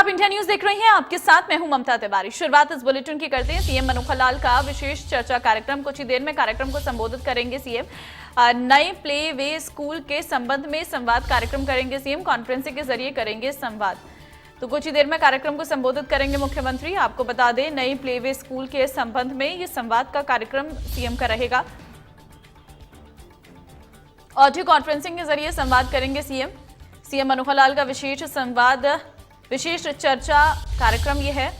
आप India news देख रहे हैं। आपके साथ मैं हूं ममता तिवारी। शुरुआत इस बुलेटिन की करते हैं। सीएम मनोहर लाल का विशेष चर्चा कार्यक्रम। कुछ ही देर में कार्यक्रम को संबोधित करेंगे सीएम। नए प्ले वे स्कूल के संबंध में संवाद कार्यक्रम करेंगे सीएम। कॉन्फ्रेंसिंग के जरिए करेंगे संवाद। तो कुछ ही देर में कार्यक्रम को संबोधित करेंगे मुख्यमंत्री। आपको बता दें, नई प्ले वे स्कूल के संबंध में ये संवाद का कार्यक्रम सीएम का रहेगा। ऑडियो कॉन्फ्रेंसिंग के जरिए संवाद करेंगे सीएम। सीएम मनोहर लाल का विशेष संवाद, विशेष चर्चा कार्यक्रम ये है।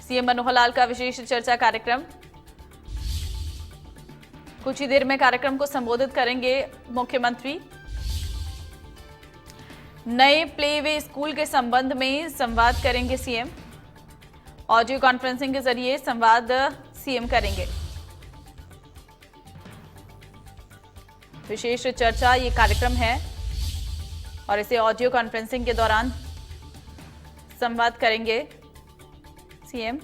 सीएम मनोहर लाल का विशेष चर्चा कार्यक्रम। कुछ ही देर में कार्यक्रम को संबोधित करेंगे मुख्यमंत्री। नए प्ले वे स्कूल के संबंध में संवाद करेंगे सीएम। ऑडियो कॉन्फ्रेंसिंग के जरिए संवाद सीएम करेंगे। विशेष चर्चा ये कार्यक्रम है और इसे ऑडियो कॉन्फ्रेंसिंग के दौरान संवाद करेंगे सीएम।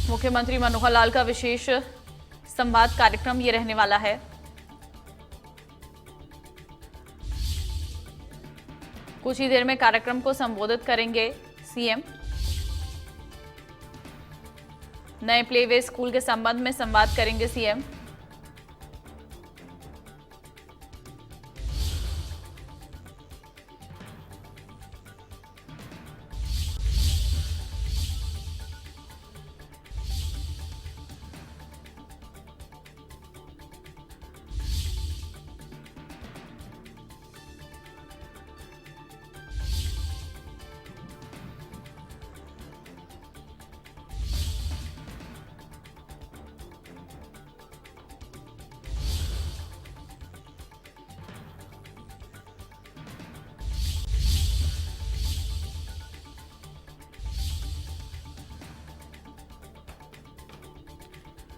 मुख्यमंत्री मनोहर लाल का विशेष संवाद कार्यक्रम ये रहने वाला है। कुछ ही देर में कार्यक्रम को संबोधित करेंगे सीएम। नए प्ले वे स्कूल के संबंध में संवाद करेंगे सीएम।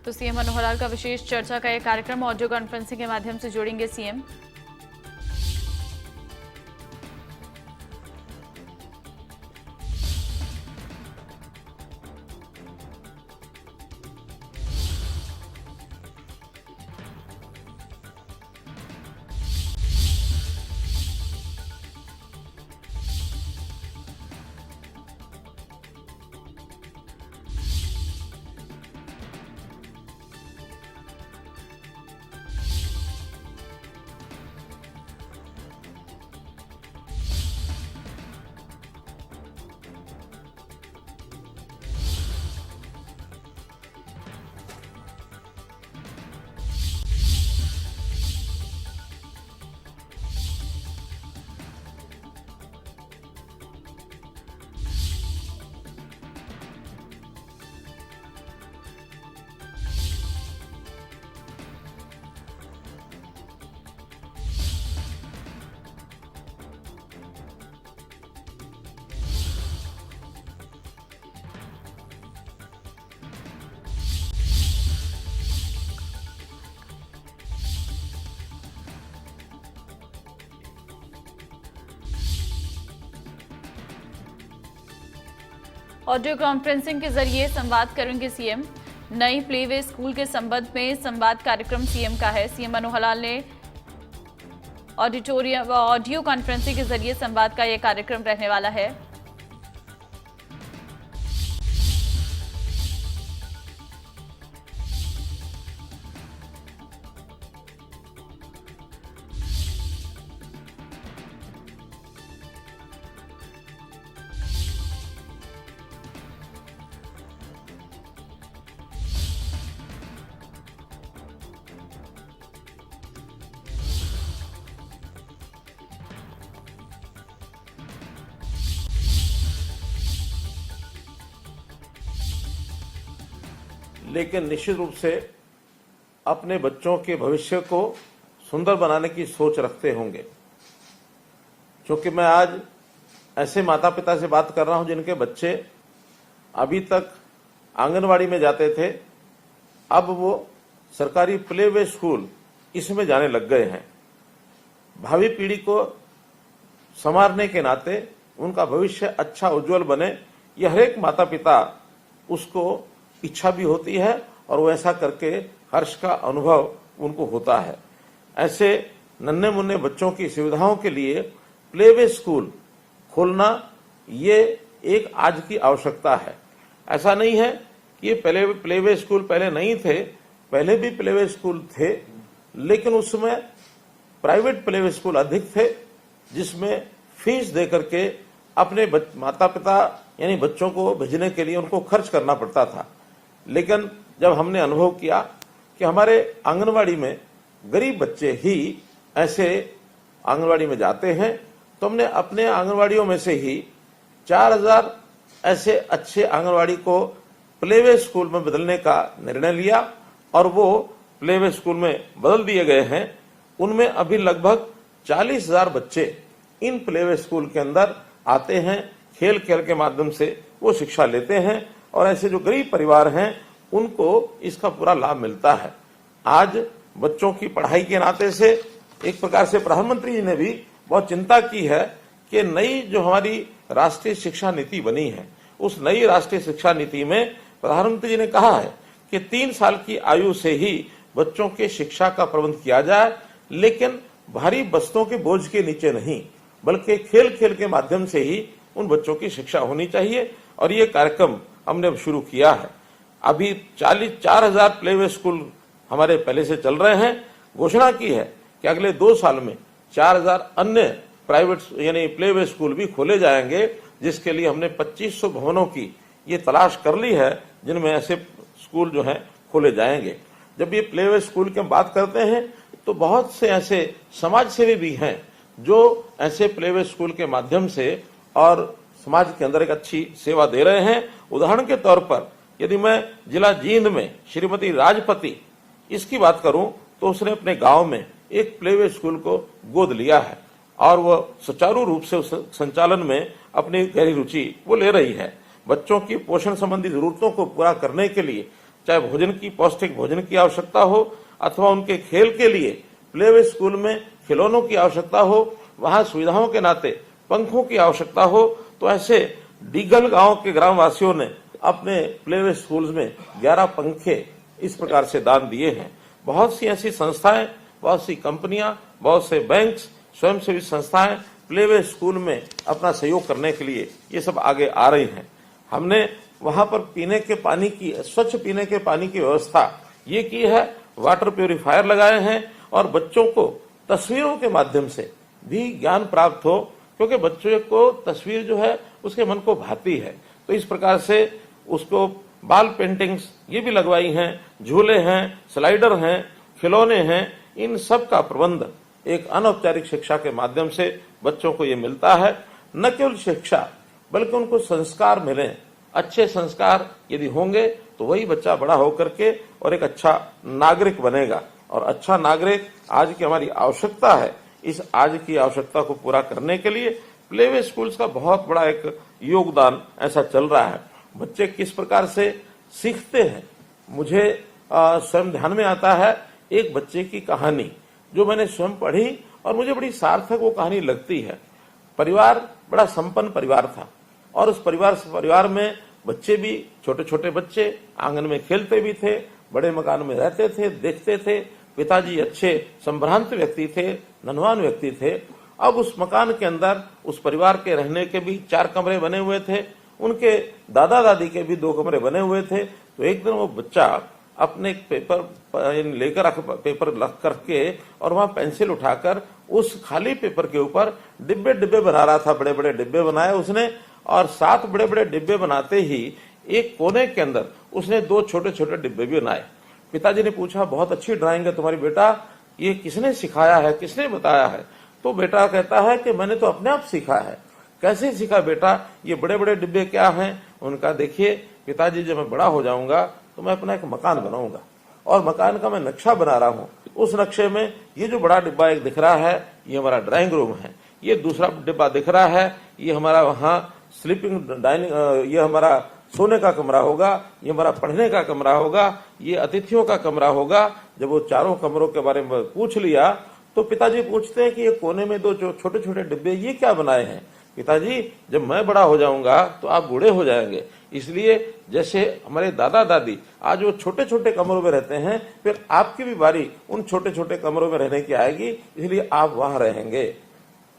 तो सीएम मनोहर लाल का विशेष चर्चा का यह कार्यक्रम ऑडियो कॉन्फ्रेंसिंग के माध्यम से जोड़ेंगे सीएम। ऑडियो कॉन्फ्रेंसिंग के जरिए संवाद करेंगे सीएम। नई प्ले वे स्कूल के संबंध में संवाद कार्यक्रम सीएम का है। सीएम मनोहर लाल ने ऑडियो कॉन्फ्रेंसिंग के जरिए संवाद का यह कार्यक्रम रहने वाला है। लेकिन निश्चित रूप से अपने बच्चों के भविष्य को सुंदर बनाने की सोच रखते होंगे। क्योंकि मैं आज ऐसे माता पिता से बात कर रहा हूं जिनके बच्चे अभी तक आंगनवाड़ी में जाते थे, अब वो सरकारी प्ले वे स्कूल इसमें जाने लग गए हैं। भावी पीढ़ी को संवारने के नाते उनका भविष्य अच्छा उज्जवल बने, यह हर एक माता पिता उसको इच्छा भी होती है और वो ऐसा करके हर्ष का अनुभव उनको होता है। ऐसे नन्हे मुन्ने बच्चों की सुविधाओं के लिए प्लेवे स्कूल खोलना ये एक आज की आवश्यकता है। ऐसा नहीं है कि ये प्लेवे स्कूल पहले नहीं थे, पहले भी प्लेवे स्कूल थे, लेकिन उसमें प्राइवेट प्लेवे स्कूल अधिक थे, जिसमें फीस दे करके अपने माता पिता यानी बच्चों को भेजने के लिए उनको खर्च करना पड़ता था। लेकिन जब हमने अनुभव किया कि हमारे आंगनवाड़ी में गरीब बच्चे ही ऐसे आंगनवाड़ी में जाते हैं, तो हमने अपने आंगनवाड़ियों में से ही 4000 ऐसे अच्छे आंगनवाड़ी को प्लेवे स्कूल में बदलने का निर्णय लिया और वो प्लेवे स्कूल में बदल दिए गए हैं। उनमें अभी लगभग 40,000 बच्चे इन प्लेवे स्कूल के अंदर आते हैं, खेल खेल के माध्यम से वो शिक्षा लेते हैं और ऐसे जो गरीब परिवार हैं उनको इसका पूरा लाभ मिलता है। आज बच्चों की पढ़ाई के नाते से एक प्रकार से प्रधानमंत्री जी ने भी बहुत चिंता की है कि नई जो हमारी राष्ट्रीय शिक्षा नीति बनी है, उस नई राष्ट्रीय शिक्षा नीति में प्रधानमंत्री जी ने कहा है कि 3 साल की आयु से ही बच्चों के शिक्षा का प्रबंध किया जाए, लेकिन भारी बस्तों के बोझ के नीचे नहीं, बल्कि खेल खेल के माध्यम से ही उन बच्चों की शिक्षा होनी चाहिए। और ये कार्यक्रम हमने अब शुरू किया है। अभी 4,000 प्लेवे स्कूल हमारे पहले से चल रहे हैं। घोषणा की है कि अगले 2 साल में 4,000 अन्य प्राइवेट यानी प्लेवे स्कूल भी खोले जाएंगे, जिसके लिए हमने 2500 भवनों की ये तलाश कर ली है, जिनमें ऐसे स्कूल जो हैं खोले जाएंगे। जब ये प्लेवे स्कूल की बात करते हैं तो बहुत से ऐसे समाज सेवी भी हैं जो ऐसे प्लेवे स्कूल के माध्यम से और समाज के अंदर एक अच्छी सेवा दे रहे हैं। उदाहरण के तौर पर यदि मैं जिला जींद में श्रीमती राजपति इसकी बात करूं तो उसने अपने गांव में एक प्लेवे स्कूल को गोद लिया है और वह सुचारू रूप से उस संचालन में अपनी गहरी रुचि वो ले रही है। बच्चों की पोषण संबंधी जरूरतों को पूरा करने के लिए चाहे भोजन की पौष्टिक भोजन की आवश्यकता हो अथवा उनके खेल के लिए प्लेवे स्कूल में खिलौनों की आवश्यकता हो, वहां सुविधाओं के नाते पंखों की आवश्यकता हो, तो ऐसे डीगल गांव के ग्रामवासियों ने अपने प्लेवे स्कूल्स में 11 पंखे इस प्रकार से दान दिए हैं। बहुत सी ऐसी संस्थाएं, बहुत सी कंपनियां, बहुत से बैंक्स, स्वयंसेवी संस्थाएं प्लेवे स्कूल में अपना सहयोग करने के लिए ये सब आगे आ रही हैं। हमने वहां पर पीने के पानी की, स्वच्छ पीने के पानी की व्यवस्था ये की है, वाटर प्यूरिफायर लगाए हैं और बच्चों को तस्वीरों के माध्यम से भी ज्ञान प्राप्त हो, क्योंकि बच्चों को तस्वीर जो है उसके मन को भाती है। तो इस प्रकार से उसको बाल पेंटिंग्स ये भी लगवाई हैं, झूले हैं, स्लाइडर हैं, खिलौने हैं, इन सब का प्रबंध एक अनौपचारिक शिक्षा के माध्यम से बच्चों को ये मिलता है। न केवल शिक्षा बल्कि उनको संस्कार मिले। अच्छे संस्कार यदि होंगे तो वही बच्चा बड़ा होकर के और एक अच्छा नागरिक बनेगा, और अच्छा नागरिक आज की हमारी आवश्यकता है। इस आज की आवश्यकता को पूरा करने के लिए प्लेवे स्कूल्स का बहुत बड़ा एक योगदान ऐसा चल रहा है। बच्चे किस प्रकार से सीखते हैं, मुझे स्वयं ध्यान में आता है एक बच्चे की कहानी जो मैंने स्वयं पढ़ी और मुझे बड़ी सार्थक वो कहानी लगती है। परिवार बड़ा संपन्न परिवार था और उस परिवार में बच्चे भी, छोटे छोटे बच्चे आंगन में खेलते भी थे, बड़े मकान में रहते थे, देखते थे। पिताजी अच्छे संभ्रांत व्यक्ति थे, धनवान व्यक्ति थे। अब उस मकान के अंदर उस परिवार के रहने के भी 4 कमरे बने हुए थे, उनके दादा दादी के भी 2 कमरे बने हुए थे। तो एक दिन वो बच्चा अपने पेपर लेकर पेपर रख करके और वहां पेंसिल उठाकर उस खाली पेपर के ऊपर डिब्बे डिब्बे बना रहा था। बड़े बड़े डिब्बे बनाए उसने और 7 बड़े बड़े डिब्बे बनाते ही एक कोने के अंदर उसने 2 छोटे छोटे डिब्बे भी बनाए। पिताजी ने पूछा, बहुत अच्छी ड्राइंग है तुम्हारी बेटा, ये किसने सिखाया है, किसने बताया है? तो बेटा कहता है कि मैंने तो अपने आप सीखा है। कैसे सीखा बेटा, ये बड़े बड़े डिब्बे क्या हैं? उनका देखिए पिताजी, जब मैं बड़ा हो जाऊंगा तो मैं अपना एक मकान बनाऊंगा और मकान का मैं नक्शा बना रहा हूँ। उस नक्शे में ये जो बड़ा डिब्बा एक दिख रहा है ये हमारा ड्राइंग रूम है, ये दूसरा डिब्बा दिख रहा है ये हमारा वहाँ स्लीपिंग डाइनिंग, ये हमारा सोने का कमरा होगा, ये हमारा पढ़ने का कमरा होगा, ये अतिथियों का कमरा होगा। जब वो चारों कमरों के बारे में पूछ लिया तो पिताजी पूछते हैं कि ये कोने में दो जो छोटे छोटे डिब्बे ये क्या बनाए हैं? पिताजी, जब मैं बड़ा हो जाऊंगा तो आप बूढ़े हो जाएंगे, इसलिए जैसे हमारे दादा दादी आज वो छोटे छोटे कमरों में रहते हैं, फिर आपकी भी बारी उन छोटे छोटे कमरों में रहने की आएगी, इसलिए आप वहां रहेंगे।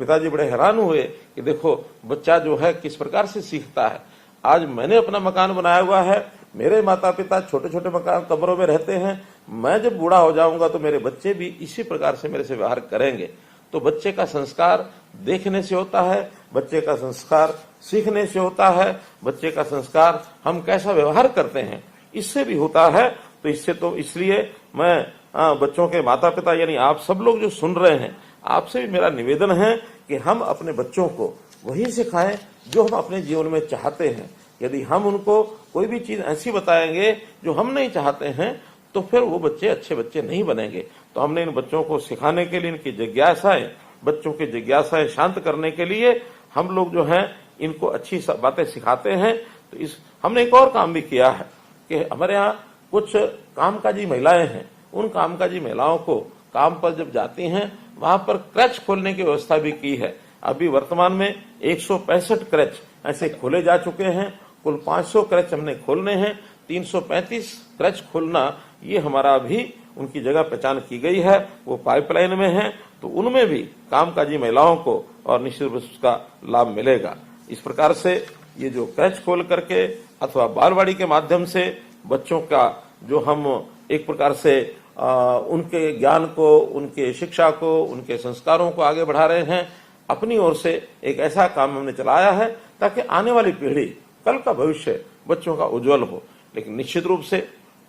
पिताजी बड़े हैरान हुए कि देखो बच्चा जो है किस प्रकार से सीखता है। आज मैंने अपना मकान बनाया हुआ है, मेरे माता पिता छोटे छोटे मकान कमरों में रहते हैं, मैं जब बूढ़ा हो जाऊंगा तो मेरे बच्चे भी इसी प्रकार से मेरे से व्यवहार करेंगे। तो बच्चे का संस्कार देखने से होता है, बच्चे का संस्कार सीखने से होता है, बच्चे का संस्कार हम कैसा व्यवहार करते हैं इससे भी होता है। तो इसलिए मैं बच्चों के माता पिता यानी आप सब लोग जो सुन रहे हैं, आपसे भी मेरा निवेदन है कि हम अपने बच्चों को वही सिखाएं जो हम अपने जीवन में चाहते हैं। यदि हम उनको कोई भी चीज ऐसी बताएंगे जो हम नहीं चाहते हैं तो फिर वो बच्चे अच्छे बच्चे नहीं बनेंगे। तो हमने इन बच्चों को सिखाने के लिए, इनकी जिज्ञासाएं, बच्चों की जिज्ञासाएं शांत करने के लिए हम लोग जो हैं इनको अच्छी बातें सिखाते हैं। तो हमने एक और काम भी किया है कि हमारे यहाँ कुछ कामकाजी महिलाएं हैं, उन कामकाजी महिलाओं को काम पर जब जाती हैं वहां पर क्रच खोलने की व्यवस्था भी की है। अभी वर्तमान में 165 क्रच ऐसे खोले जा चुके हैं, कुल 500 क्रच हमने खोलने हैं। 335 क्रच खोलना ये हमारा भी उनकी जगह पहचान की गई है, वो पाइपलाइन में है। तो उनमें भी कामकाजी महिलाओं को और निश्चित रूप से उसका लाभ मिलेगा। इस प्रकार से ये जो क्रच खोल करके अथवा बालवाड़ी के माध्यम से बच्चों का जो हम एक प्रकार से उनके ज्ञान को, उनके शिक्षा को, उनके संस्कारों को आगे बढ़ा रहे हैं। अपनी ओर से एक ऐसा काम हमने चलाया है ताकि आने वाली पीढ़ी, कल का भविष्य बच्चों का उज्जवल हो। लेकिन निश्चित रूप से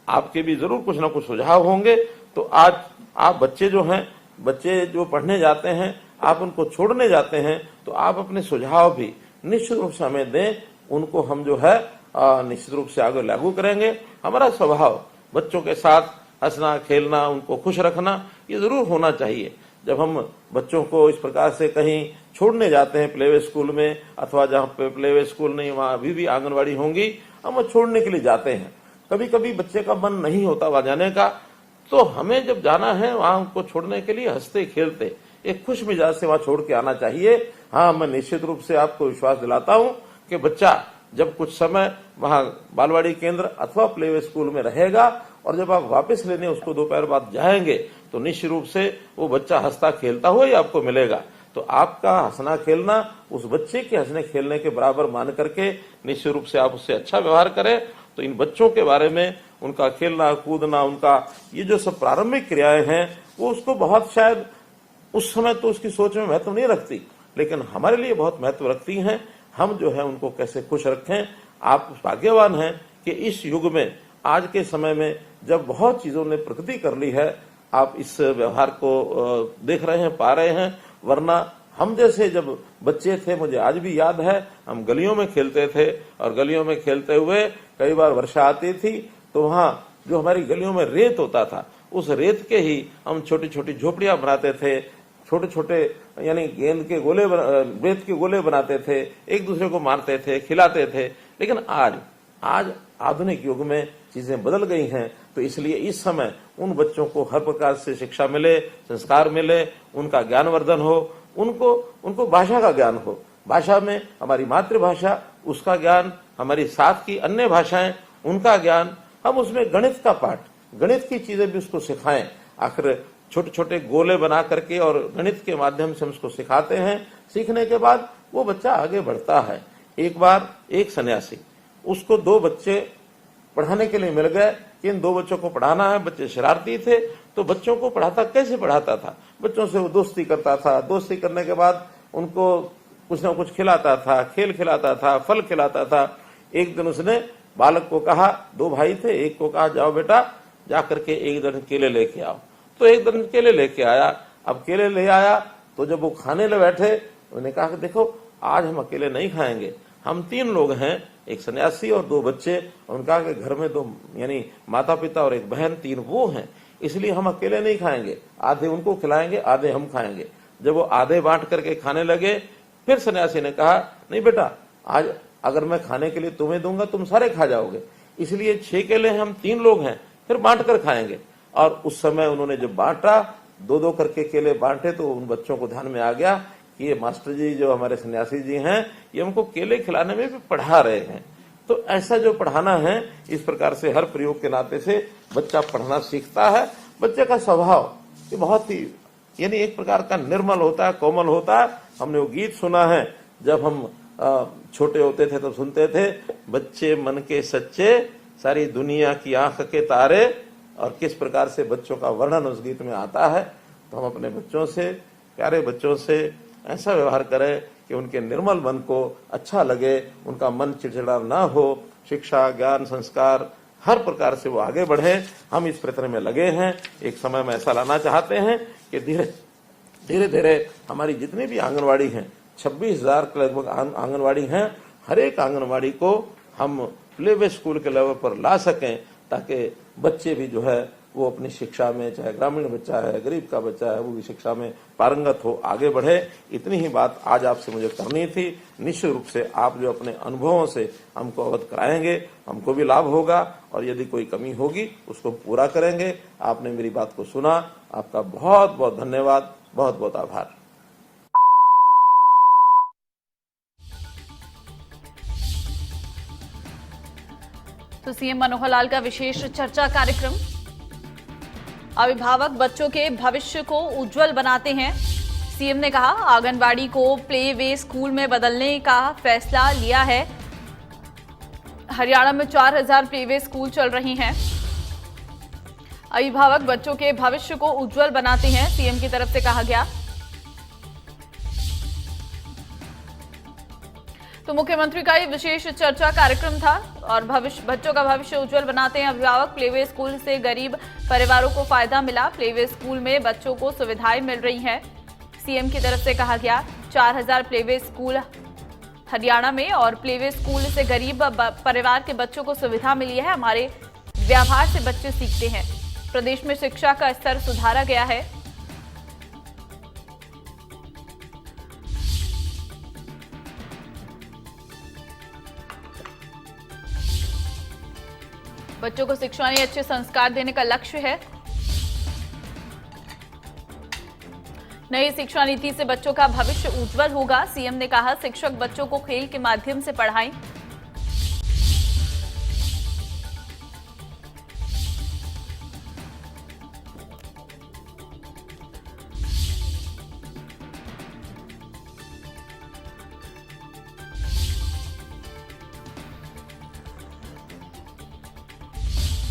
आपके भी जरूर कुछ ना कुछ सुझाव होंगे। तो आज आप बच्चे जो पढ़ने जाते हैं, आप उनको छोड़ने जाते हैं, तो आप अपने सुझाव भी निश्चित रूप से हमें दें, उनको हम जो है निश्चित रूप से आगे लागू करेंगे। हमारा स्वभाव बच्चों के साथ हंसना खेलना, उनको खुश रखना, ये जरूर होना चाहिए। जब हम बच्चों को इस प्रकार से कहीं छोड़ने जाते हैं प्लेवे स्कूल में, अथवा जहाँ पे प्लेवे स्कूल नहीं वहां अभी भी आंगनवाड़ी होंगी, हम छोड़ने के लिए जाते हैं। कभी कभी बच्चे का मन नहीं होता वहां जाने का, तो हमें जब जाना है वहां उनको छोड़ने के लिए हंसते खेलते एक खुश मिजाज से वहां छोड़ के आना चाहिए। हाँ, मैं निश्चित रूप से आपको विश्वास दिलाता हूं कि बच्चा जब कुछ समय वहां बालवाड़ी केंद्र अथवा प्लेवे स्कूल में रहेगा और जब आप वापस लेने उसको दोपहर बाद जाएंगे तो निश्चित रूप से वो बच्चा हंसता खेलता हुआ ही आपको मिलेगा। तो आपका हंसना खेलना उस बच्चे के हंसने खेलने के बराबर मान करके निश्चित रूप से आप उससे अच्छा व्यवहार करें। तो इन बच्चों के बारे में, उनका खेलना कूदना, उनका ये जो सब प्रारंभिक क्रियाएं हैं, वो उसको बहुत शायद उस समय तो उसकी सोच में महत्व नहीं रखती, लेकिन हमारे लिए बहुत महत्व रखती हैं। हम जो है उनको कैसे खुश रखें। आप भाग्यवान हैं कि इस युग में, आज के समय में जब बहुत चीजों ने प्रगति कर ली है, आप इस व्यवहार को देख रहे हैं, पा रहे हैं। वरना हम जैसे जब बच्चे थे, मुझे आज भी याद है, हम गलियों में खेलते थे और गलियों में खेलते हुए कई बार वर्षा आती थी तो वहां जो हमारी गलियों में रेत होता था, उस रेत के ही हम छोटी छोटी झोपड़ियां बनाते थे, छोटे छोटे यानी गेंद के गोले, रेत के गोले बनाते थे, एक दूसरे को मारते थे, खिलाते थे। लेकिन आज आधुनिक युग में चीजें बदल गई हैं, तो इसलिए इस समय उन बच्चों को हर प्रकार से शिक्षा मिले, संस्कार मिले, उनका ज्ञानवर्धन हो, उनको भाषा का ज्ञान हो। भाषा में हमारी मातृभाषा, उसका ज्ञान, हमारी साथ की अन्य भाषाएं, उनका ज्ञान, हम उसमें गणित का पाठ, गणित की चीजें भी उसको सिखाएं। आखिर छोटे छोटे गोले बना करके और गणित के माध्यम से हम उसको सिखाते हैं। सीखने के बाद वो बच्चा आगे बढ़ता है। एक बार एक सन्यासी, उसको 2 बच्चे पढ़ाने के लिए मिल गए कि इन 2 बच्चों को पढ़ाना है। बच्चे शरारती थे, तो बच्चों को कैसे पढ़ाता था? बच्चों से वो दोस्ती करता था। दोस्ती करने के बाद उनको कुछ ना कुछ खिलाता था, खेल खिलाता था, फल खिलाता था। एक दिन उसने बालक को कहा, 2 भाई थे, एक को कहा जाओ बेटा जाकर के एक दर्जन केले लेके आओ। तो एक दर्जन केले लेके आया। अब केले ले आया तो जब वो खाने ले बैठे, उन्होंने कहा कि देखो आज हम अकेले नहीं खाएंगे, हम 3 लोग हैं, एक सन्यासी और 2 बच्चे। उन्होंने कहा कि घर में 2 यानी माता पिता और एक बहन, 3 वो हैं, इसलिए हम अकेले नहीं खाएंगे, आधे उनको खिलाएंगे, आधे हम खाएंगे। जब वो आधे बांट करके खाने लगे, फिर सन्यासी ने कहा नहीं बेटा आज अगर मैं खाने के लिए तुम्हें दूंगा तुम सारे खा जाओगे, इसलिए 6 केले हम 3 लोग हैं, फिर बांट कर खाएंगे। और उस समय उन्होंने जब बांटा, 2-2 करके केले बांटे, तो उन बच्चों को ध्यान में आ गया कि ये मास्टर जी जो हमारे सन्यासी जी हैं, ये हमको केले खिलाने में भी पढ़ा रहे हैं। तो ऐसा जो पढ़ाना है, इस प्रकार से हर प्रयोग के नाते से बच्चा पढ़ना सीखता है। बच्चे का स्वभाव ये बहुत ही यानी एक प्रकार का निर्मल होता है, कोमल होता है। हमने वो गीत सुना है, जब हम छोटे होते थे तब सुनते थे, बच्चे मन के सच्चे, सारी दुनिया की आंख के तारे, और किस प्रकार से बच्चों का वर्णन उस गीत में आता है। तो हम अपने बच्चों से, प्यारे बच्चों से ऐसा व्यवहार करें कि उनके निर्मल मन को अच्छा लगे, उनका मन चिड़चिड़ा ना हो, शिक्षा, ज्ञान, संस्कार हर प्रकार से वो आगे बढ़े। हम इस प्रयत्न में लगे हैं। एक समय में ऐसा लाना चाहते हैं कि धीरे धीरे हमारी जितनी भी आंगनवाड़ी हैं, 26,000 के लगभग आंगनवाड़ी हैं, हर एक आंगनवाड़ी को हम प्ले वे स्कूल के लेवल पर ला सकें, ताकि बच्चे भी जो है वो अपनी शिक्षा में, चाहे ग्रामीण बच्चा है, गरीब का बच्चा है, वो भी शिक्षा में पारंगत हो, आगे बढ़े। इतनी ही बात आज आपसे मुझे करनी थी। निश्चित रूप से आप जो अपने अनुभवों से हमको अवगत कराएंगे, हमको भी लाभ होगा, और यदि कोई कमी होगी उसको पूरा करेंगे। आपने मेरी बात को सुना, आपका बहुत बहुत धन्यवाद, बहुत बहुत आभार। तो सीएम मनोहर लाल का विशेष चर्चा कार्यक्रम। अभिभावक बच्चों के भविष्य को उज्जवल बनाते हैं। सीएम ने कहा, आंगनबाड़ी को प्ले वे स्कूल में बदलने का फैसला लिया है। हरियाणा में 4,000 प्ले वे स्कूल चल रही हैं। अभिभावक बच्चों के भविष्य को उज्जवल बनाते हैं, सीएम की तरफ से कहा गया। तो मुख्यमंत्री का ये विशेष चर्चा कार्यक्रम था। और बच्चों का भविष्य उज्जवल बनाते हैं अभिभावक, प्लेवे स्कूल से गरीब परिवारों को फायदा मिला। प्लेवे स्कूल में बच्चों को सुविधाएं मिल रही हैं, सीएम की तरफ से कहा गया। 4,000 प्लेवे स्कूल हरियाणा में, और प्लेवे स्कूल से गरीब परिवार के बच्चों को सुविधा मिली है। हमारे व्यवहार से बच्चे सीखते हैं। प्रदेश में शिक्षा का स्तर सुधारा गया है। बच्चों को शिक्षा में अच्छे संस्कार देने का लक्ष्य है। नई शिक्षा नीति से बच्चों का भविष्य उज्जवल होगा। सीएम ने कहा, शिक्षक बच्चों को खेल के माध्यम से पढ़ाएं।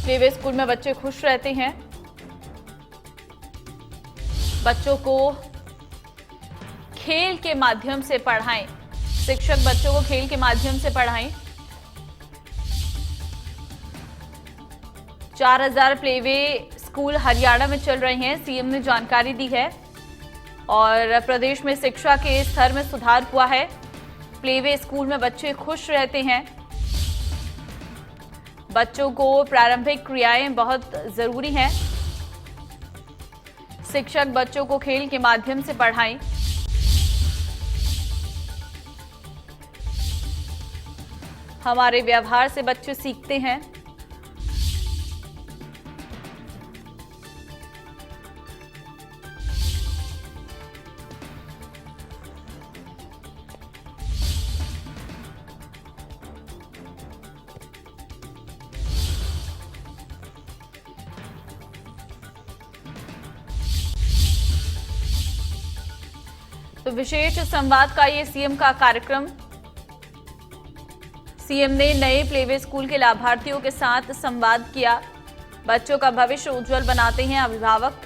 प्लेवे स्कूल में बच्चे खुश रहते हैं। बच्चों को खेल के माध्यम से पढ़ाएं। शिक्षक बच्चों को खेल के माध्यम से पढ़ाएं। 4,000 प्लेवे स्कूल हरियाणा में चल रहे हैं, सीएम ने जानकारी दी है। और प्रदेश में शिक्षा के स्तर में सुधार हुआ है। प्लेवे स्कूल में बच्चे खुश रहते हैं। बच्चों को प्रारंभिक क्रियाएं बहुत जरूरी हैं। शिक्षक बच्चों को खेल के माध्यम से पढ़ाएं। हमारे व्यवहार से बच्चे सीखते हैं। तो विशेष संवाद का ये सीएम का कार्यक्रम। सीएम ने नए प्लेवे स्कूल के लाभार्थियों के साथ संवाद किया। बच्चों का भविष्य उज्जवल बनाते हैं अभिभावक।